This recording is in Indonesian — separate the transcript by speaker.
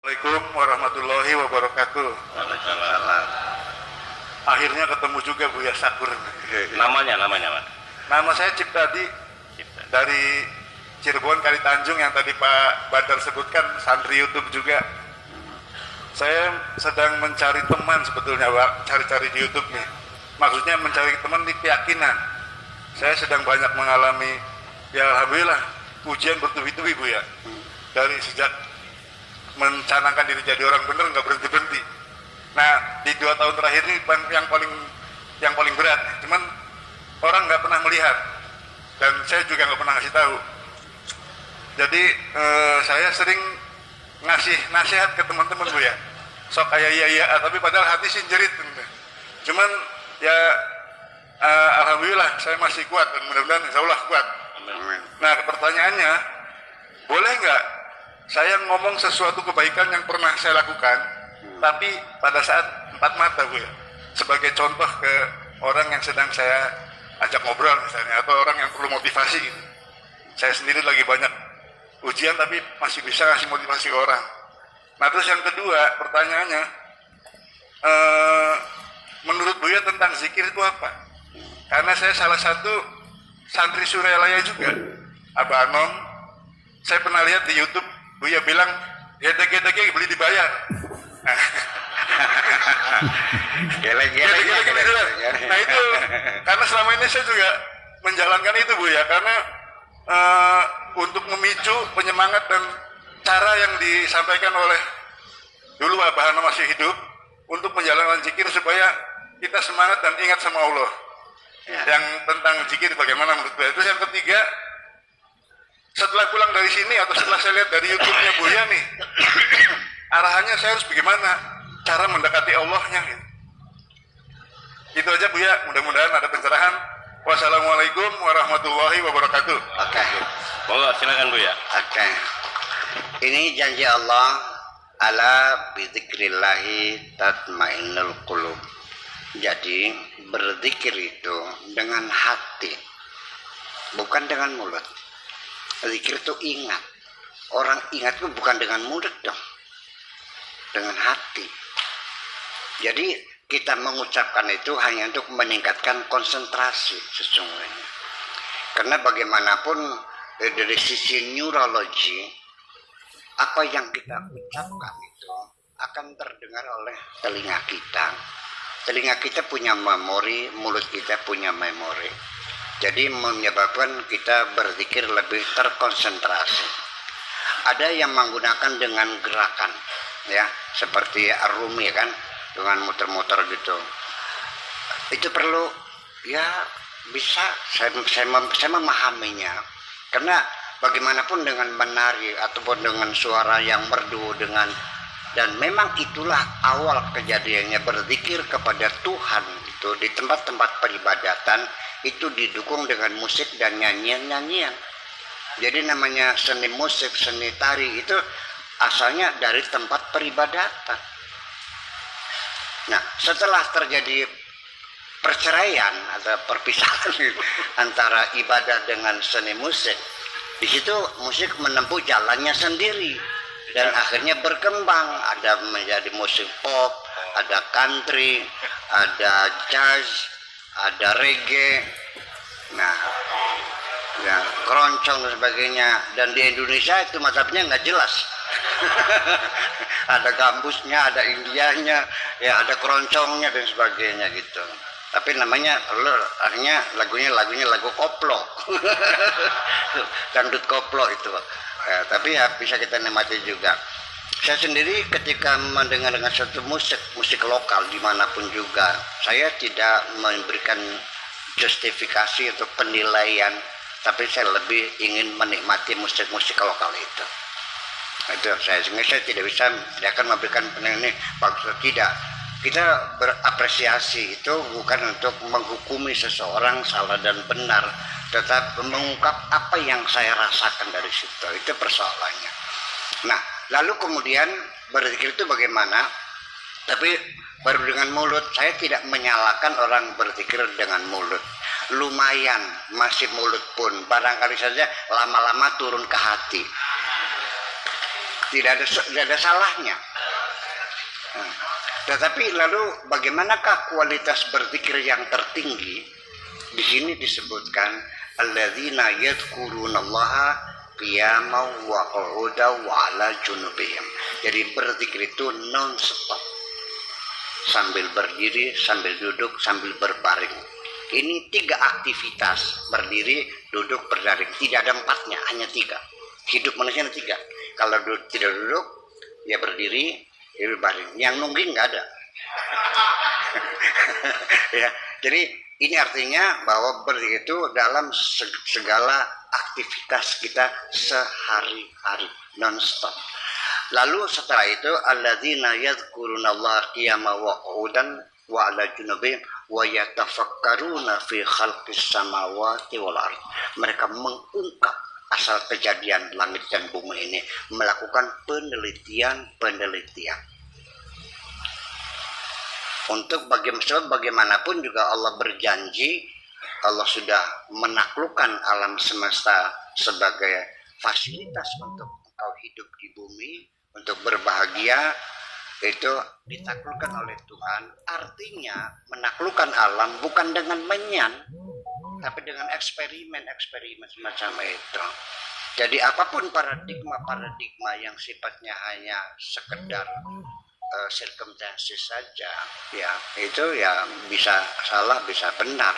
Speaker 1: Assalamualaikum warahmatullahi wabarakatuh.
Speaker 2: Waalaikumsalam.
Speaker 1: Akhirnya ketemu juga Buya Sakur.
Speaker 2: Namanya Pak.
Speaker 1: Nama saya Ciptadi dari Cirebon Kali Tanjung yang tadi Pak Badar sebutkan, santri YouTube juga. Saya sedang mencari teman sebetulnya, Pak, cari-cari di YouTube nih. Maksudnya mencari teman di keyakinan. Saya sedang banyak mengalami, ya alhamdulillah, ujian bertubi-tubi Bu ya. Dari sejak mencanangkan diri jadi orang benar nggak berhenti-berhenti. Nah, di 2 tahun terakhir ini yang paling berat. Cuman orang nggak pernah melihat dan saya juga nggak pernah ngasih tahu. Jadi saya sering ngasih nasihat ke teman-teman Bu ya. Sok kayak iya, tapi padahal hati sih jerit. Cuman ya alhamdulillah saya masih kuat dan mudah-mudahan insya Allah kuat.
Speaker 2: Amin.
Speaker 1: Nah, pertanyaannya, boleh nggak saya ngomong sesuatu kebaikan yang pernah saya lakukan, tapi pada saat empat mata Bu ya, sebagai contoh ke orang yang sedang saya ajak ngobrol misalnya, atau orang yang perlu motivasi gitu. Saya sendiri lagi banyak ujian tapi masih bisa ngasih motivasi orang. Nah, terus yang kedua pertanyaannya, menurut Buya tentang zikir itu apa? Karena saya salah satu santri Suryalaya juga, Abah Anom. Saya pernah lihat di YouTube Buya bilang, gedek-gedeknya beli dibayar.
Speaker 2: Gelek-gelek.
Speaker 1: Nah itu, karena selama ini saya juga menjalankan itu Bu ya, karena untuk memicu penyemangat dan cara yang disampaikan oleh dulu Abah Anom masih hidup, untuk menjalankan zikir supaya kita semangat dan ingat sama Allah. Yang tentang zikir bagaimana menurut Buya. Terus yang ketiga, setelah pulang dari sini atau setelah saya lihat dari YouTube-nya Buya nih, arahannya saya harus bagaimana cara mendekati Allahnya gitu. Itu aja Buya, mudah-mudahan ada pencerahan. Wassalamualaikum warahmatullahi wabarakatuh.
Speaker 2: Oke. Monggo silakan Buya. Oke. Ini janji Allah, ala bidzikrillahi tatmainnul qulub. Jadi berzikir itu dengan hati, bukan dengan mulut. Zikir itu ingat. Orang ingat itu bukan dengan mulut dong, dengan hati. Jadi kita mengucapkan itu hanya untuk meningkatkan konsentrasi sesungguhnya. Karena bagaimanapun dari sisi neurologi, apa yang kita ucapkan itu akan terdengar oleh telinga kita. Telinga kita punya memori, mulut kita punya memori. Jadi menyebabkan kita berzikir lebih terkonsentrasi. Ada yang menggunakan dengan gerakan, ya, seperti Ar-Rumi kan, dengan muter-muter gitu. Itu perlu, ya bisa. Saya memahaminya. Karena bagaimanapun dengan menari ataupun dengan suara yang merdu dan memang itulah awal kejadiannya berzikir kepada Tuhan itu di tempat-tempat peribadatan. Itu didukung dengan musik dan nyanyian-nyanyian. Jadi namanya seni musik, seni tari itu asalnya dari tempat peribadatan. Nah, setelah terjadi perceraian atau perpisahan antara ibadah dengan seni musik, di situ musik menempuh jalannya sendiri dan akhirnya berkembang. Ada menjadi musik pop, ada country, ada jazz, ada reggae, nah, ya, keroncong dan sebagainya. Dan di Indonesia itu mazhabnya nggak jelas. Ada gambusnya, ada Indianya, ya ada keroncongnya dan sebagainya gitu. Tapi namanya, akhirnya lagunya lagu koplo, dangdut koplo itu. Ya, tapi ya bisa kita nikmati juga. Saya sendiri ketika mendengar suatu musik lokal dimanapun juga, saya tidak memberikan justifikasi atau penilaian, tapi saya lebih ingin menikmati musik-musik lokal itu. Itu sehingga saya tidak bisa akan memberikan penilaian bagus atau tidak. Kita berapresiasi itu bukan untuk menghukumi seseorang salah dan benar, tetapi mengungkap apa yang saya rasakan dari situ. Itu persoalannya. Nah, lalu kemudian berzikir itu bagaimana? Tapi baru dengan mulut. Saya tidak menyalahkan orang berzikir dengan mulut. Lumayan, masih mulut pun barangkali saja lama-lama turun ke hati. tidak ada salahnya. Nah, tetapi lalu bagaimanakah kualitas berzikir yang tertinggi? Di sini disebutkan alladzina yadhkurunallaha qiyaman wa qu'udan wa 'ala junubihim. Jadi berzikir itu non stop. Sambil berdiri, sambil duduk, sambil berbaring. Ini 3 aktivitas, berdiri, duduk, berbaring. Tidak ada 4-nya, hanya 3. Hidup manusia ada 3. Kalau tidak duduk, ya berdiri, ya berbaring. Yang nungging nggak ada. Ya, jadi ini artinya bahwa berdiri itu dalam segala aktivitas kita sehari-hari, non-stop. Lalu setelah itu alladzina yadhkurunallaha qiyaman wa qu'udan wa 'ala junubihim wa yatafakkaruna fi khalqis samawati wal ard. Mereka mengungkap asal kejadian langit dan bumi ini, melakukan penelitian. Untuk bagaimanapun juga Allah berjanji, Allah sudah menaklukkan alam semesta sebagai fasilitas untuk engkau hidup di bumi, untuk berbahagia, itu ditaklukkan oleh Tuhan. Artinya menaklukkan alam bukan dengan menyan, tapi dengan eksperimen semacam itu. Jadi apapun paradigma yang sifatnya hanya sekedar circumstances saja, ya itu ya bisa salah bisa benar.